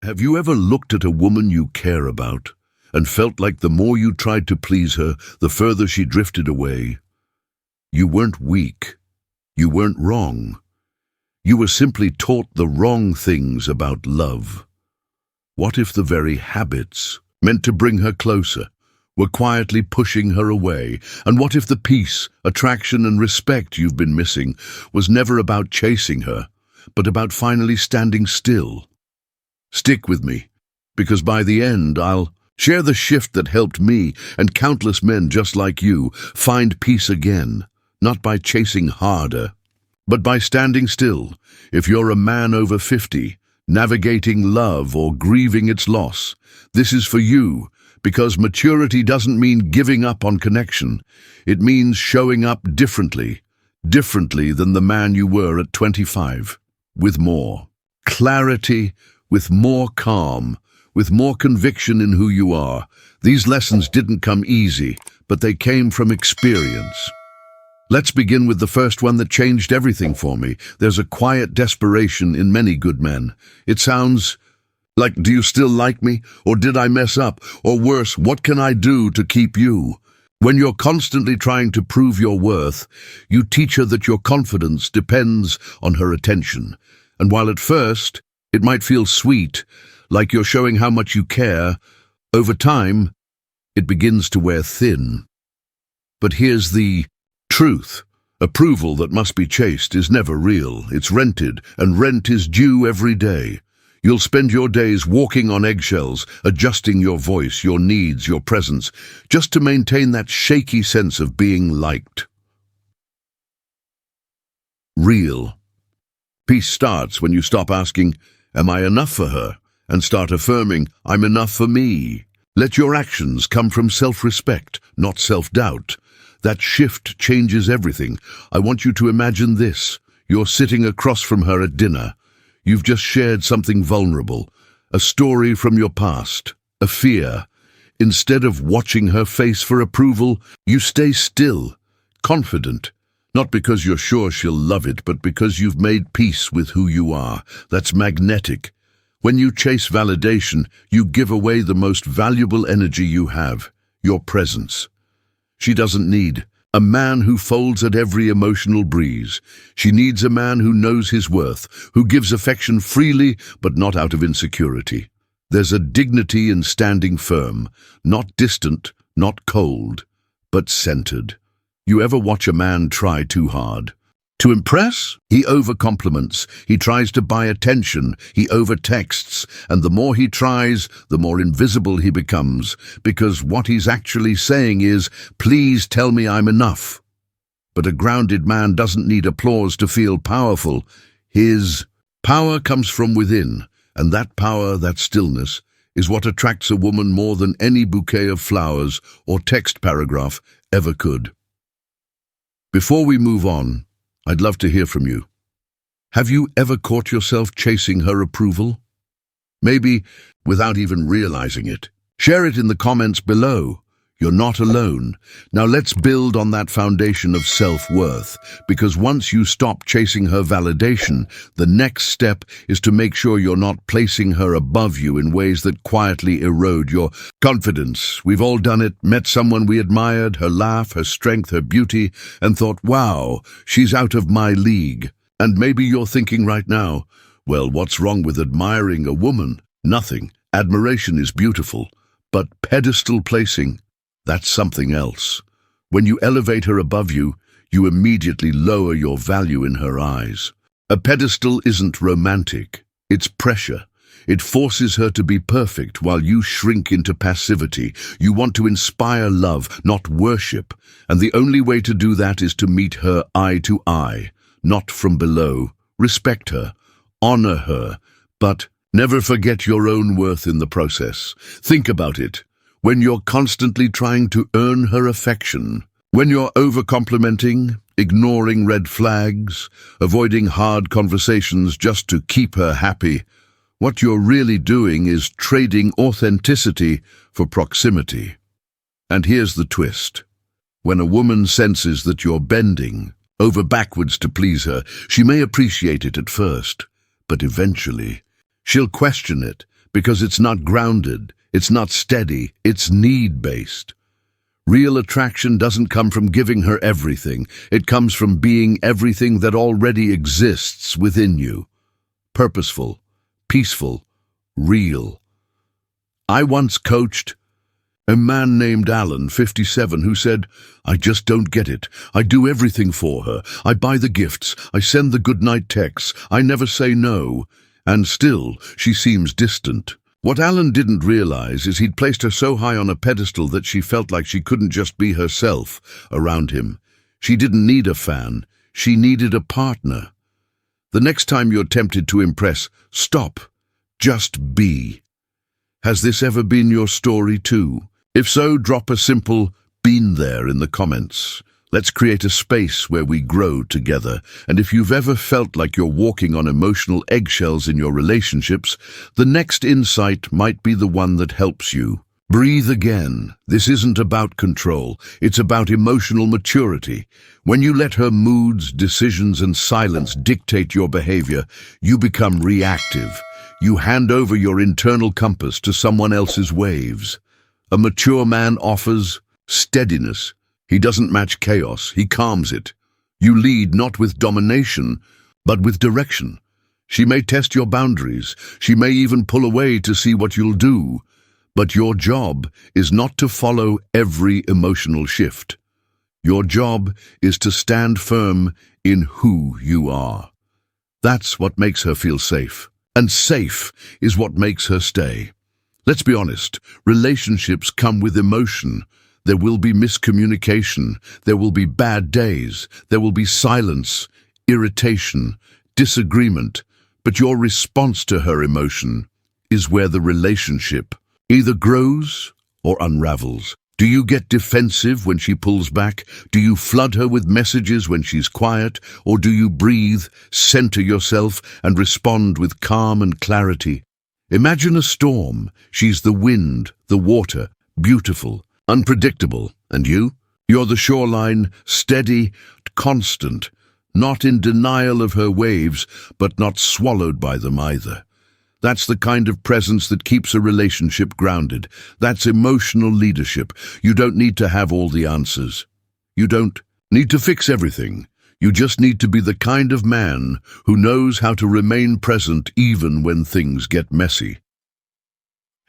Have you ever looked at a woman you care about and felt like the more you tried to please her, the further she drifted away? You weren't weak. You weren't wrong. You were simply taught the wrong things about love. What if the very habits meant to bring her closer were quietly pushing her away? And what if the peace, attraction, and respect you've been missing was never about chasing her, but about finally standing still? Stick with me, because by the end I'll share the shift that helped me and countless men just like you find peace again, not by chasing harder, but by standing still. If you're a man over 50, navigating love or grieving its loss, this is for you, because maturity doesn't mean giving up on connection. It means showing up differently than the man you were at 25, with more clarity, with more calm, with more conviction in who you are. These lessons didn't come easy, but they came from experience. Let's begin with the first one that changed everything for me. There's a quiet desperation in many good men. It sounds like, do you still like me? Or did I mess up? Or worse, what can I do to keep you? When you're constantly trying to prove your worth, you teach her that your confidence depends on her attention. And while at first it might feel sweet, like you're showing how much you care, over time it begins to wear thin. But here's the truth. Approval that must be chased is never real. It's rented, and rent is due every day. You'll spend your days walking on eggshells, adjusting your voice, your needs, your presence, just to maintain that shaky sense of being liked. Real peace starts when you stop asking, am I enough for her? And start affirming, I'm enough for me. Let your actions come from self-respect, not self-doubt. That shift changes everything. I want you to imagine this. You're sitting across from her at dinner. You've just shared something vulnerable, a story from your past, a fear. Instead of watching her face for approval, you stay still, confident. Not because you're sure she'll love it, but because you've made peace with who you are. That's magnetic. When you chase validation, you give away the most valuable energy you have, your presence. She doesn't need a man who folds at every emotional breeze. She needs a man who knows his worth, who gives affection freely but not out of insecurity. There's a dignity in standing firm, not distant, not cold, but centered. You ever watch a man try too hard to impress? He overcompliments, he tries to buy attention, he overtexts, and the more he tries, the more invisible he becomes, because what he's actually saying is, please tell me I'm enough. But a grounded man doesn't need applause to feel powerful. His power comes from within, and that power, that stillness, is what attracts a woman more than any bouquet of flowers or text paragraph ever could. Before we move on, I'd love to hear from you. Have you ever caught yourself chasing her approval? Maybe without even realizing it. Share it in the comments below. You're not alone. Now let's build on that foundation of self-worth, because once you stop chasing her validation, the next step is to make sure you're not placing her above you in ways that quietly erode your confidence. We've all done it, met someone we admired, her laugh, her strength, her beauty, and thought, wow, she's out of my league. And maybe you're thinking right now, well, what's wrong with admiring a woman? Nothing. Admiration is beautiful, but pedestal placing, that's something else. When you elevate her above you, you immediately lower your value in her eyes. A pedestal isn't romantic, it's pressure. It forces her to be perfect while you shrink into passivity. You want to inspire love, not worship. And the only way to do that is to meet her eye to eye, not from below. Respect her, honor her, but never forget your own worth in the process. Think about it. When you're constantly trying to earn her affection, when you're over-complimenting, ignoring red flags, avoiding hard conversations just to keep her happy, what you're really doing is trading authenticity for proximity. And here's the twist. When a woman senses that you're bending over backwards to please her, she may appreciate it at first, but eventually she'll question it, because it's not grounded, it's not steady, it's need-based. Real attraction doesn't come from giving her everything. It comes from being everything that already exists within you. Purposeful, peaceful, real. I once coached a man named Alan, 57, who said, "I just don't get it. I do everything for her. I buy the gifts. I send the goodnight texts. I never say no. And still, she seems distant." What Alan didn't realize is he'd placed her so high on a pedestal that she felt like she couldn't just be herself around him. She didn't need a fan. She needed a partner. The next time you're tempted to impress, stop. Just be. Has this ever been your story too? If so, drop a simple "been there" in the comments. Let's create a space where we grow together. And if you've ever felt like you're walking on emotional eggshells in your relationships, the next insight might be the one that helps you. Breathe again. This isn't about control. It's about emotional maturity. When you let her moods, decisions, and silence dictate your behavior, you become reactive. You hand over your internal compass to someone else's waves. A mature man offers steadiness. He doesn't match chaos, he calms it. You lead not with domination, but with direction. She may test your boundaries, she may even pull away to see what you'll do, but your job is not to follow every emotional shift. Your job is to stand firm in who you are. That's what makes her feel safe, and safe is what makes her stay. Let's be honest, relationships come with emotion. There will be miscommunication, there will be bad days, there will be silence, irritation, disagreement, but your response to her emotion is where the relationship either grows or unravels. Do you get defensive when she pulls back? Do you flood her with messages when she's quiet? Or do you breathe, center yourself, and respond with calm and clarity? Imagine a storm. She's the wind, the water, beautiful, unpredictable. And you? You're the shoreline, steady, constant, not in denial of her waves, but not swallowed by them either. That's the kind of presence that keeps a relationship grounded. That's emotional leadership. You don't need to have all the answers. You don't need to fix everything. You just need to be the kind of man who knows how to remain present even when things get messy.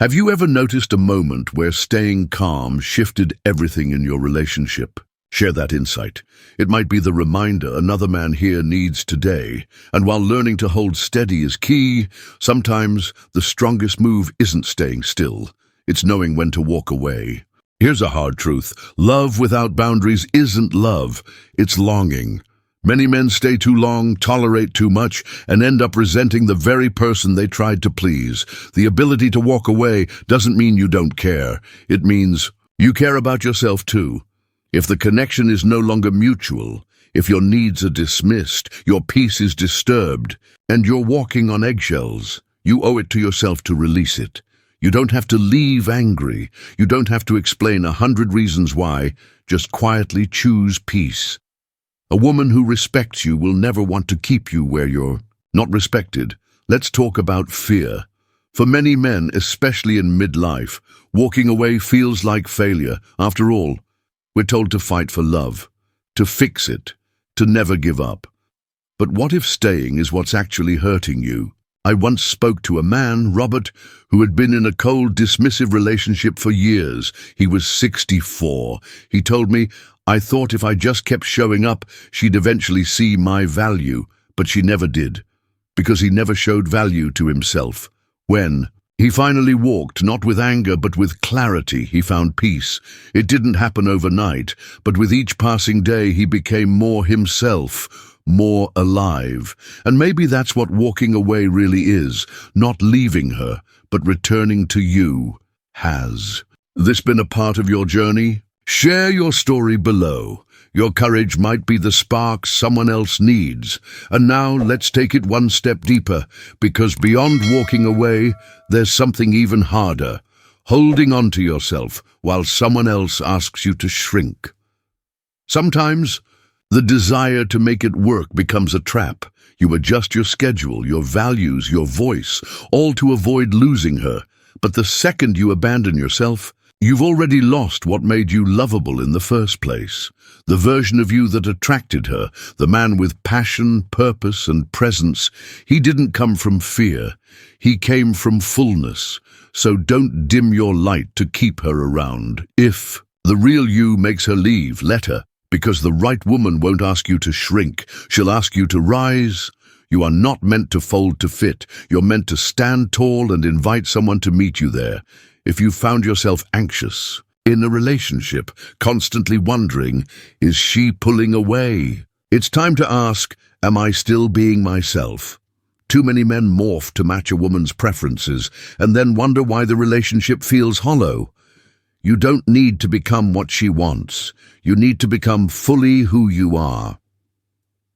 Have you ever noticed a moment where staying calm shifted everything in your relationship? Share that insight. It might be the reminder another man here needs today. And while learning to hold steady is key, sometimes the strongest move isn't staying still. It's knowing when to walk away. Here's a hard truth. Love without boundaries isn't love. It's longing. Many men stay too long, tolerate too much, and end up resenting the very person they tried to please. The ability to walk away doesn't mean you don't care. It means you care about yourself too. If the connection is no longer mutual, if your needs are dismissed, your peace is disturbed, and you're walking on eggshells, you owe it to yourself to release it. You don't have to leave angry. You don't have to explain 100 reasons why. Just quietly choose peace. A woman who respects you will never want to keep you where you're not respected. Let's talk about fear. For many men, especially in midlife, walking away feels like failure. After all, we're told to fight for love, to fix it, to never give up. But what if staying is what's actually hurting you? I once spoke to a man, Robert, who had been in a cold, dismissive relationship for years. He was 64. He told me, "I thought if I just kept showing up, she'd eventually see my value, but she never did, because he never showed value to himself." When he finally walked, not with anger, but with clarity, he found peace. It didn't happen overnight, but with each passing day, he became more himself, more alive. And maybe that's what walking away really is, not leaving her, but returning to you. Has this been a part of your journey? Share your story below. Your courage might be the spark someone else needs. And now let's take it one step deeper, because beyond walking away, there's something even harder: holding on to yourself while someone else asks you to shrink. Sometimes The desire to make it work becomes a trap. You adjust your schedule, your values, your voice, all to avoid losing her. But the second you abandon yourself, you've already lost what made you lovable in the first place. The version of you that attracted her, the man with passion, purpose, and presence, he didn't come from fear. He came from fullness. So don't dim your light to keep her around. If the real you makes her leave, let her. Because the right woman won't ask you to shrink. She'll ask you to rise. You are not meant to fold to fit. You're meant to stand tall and invite someone to meet you there. If you found yourself anxious in a relationship, constantly wondering, is she pulling away? It's time to ask, am I still being myself? Too many men morph to match a woman's preferences and then wonder why the relationship feels hollow. You don't need to become what she wants. You need to become fully who you are.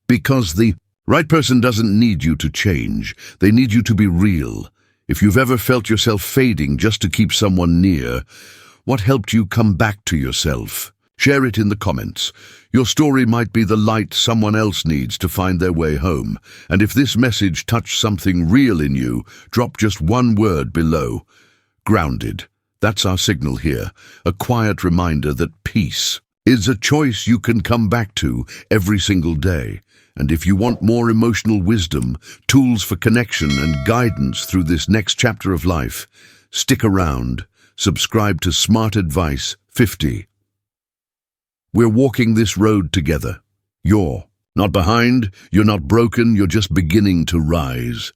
Because the right person doesn't need you to change. They need you to be real. If you've ever felt yourself fading just to keep someone near, what helped you come back to yourself? Share it in the comments. Your story might be the light someone else needs to find their way home. And if this message touched something real in you, drop just one word below. Grounded. That's our signal here. A quiet reminder that peace is a choice you can come back to every single day. And if you want more emotional wisdom, tools for connection and guidance through this next chapter of life, stick around. Subscribe to Smart Advice 50. We're walking this road together. You're not behind, you're not broken, you're just beginning to rise.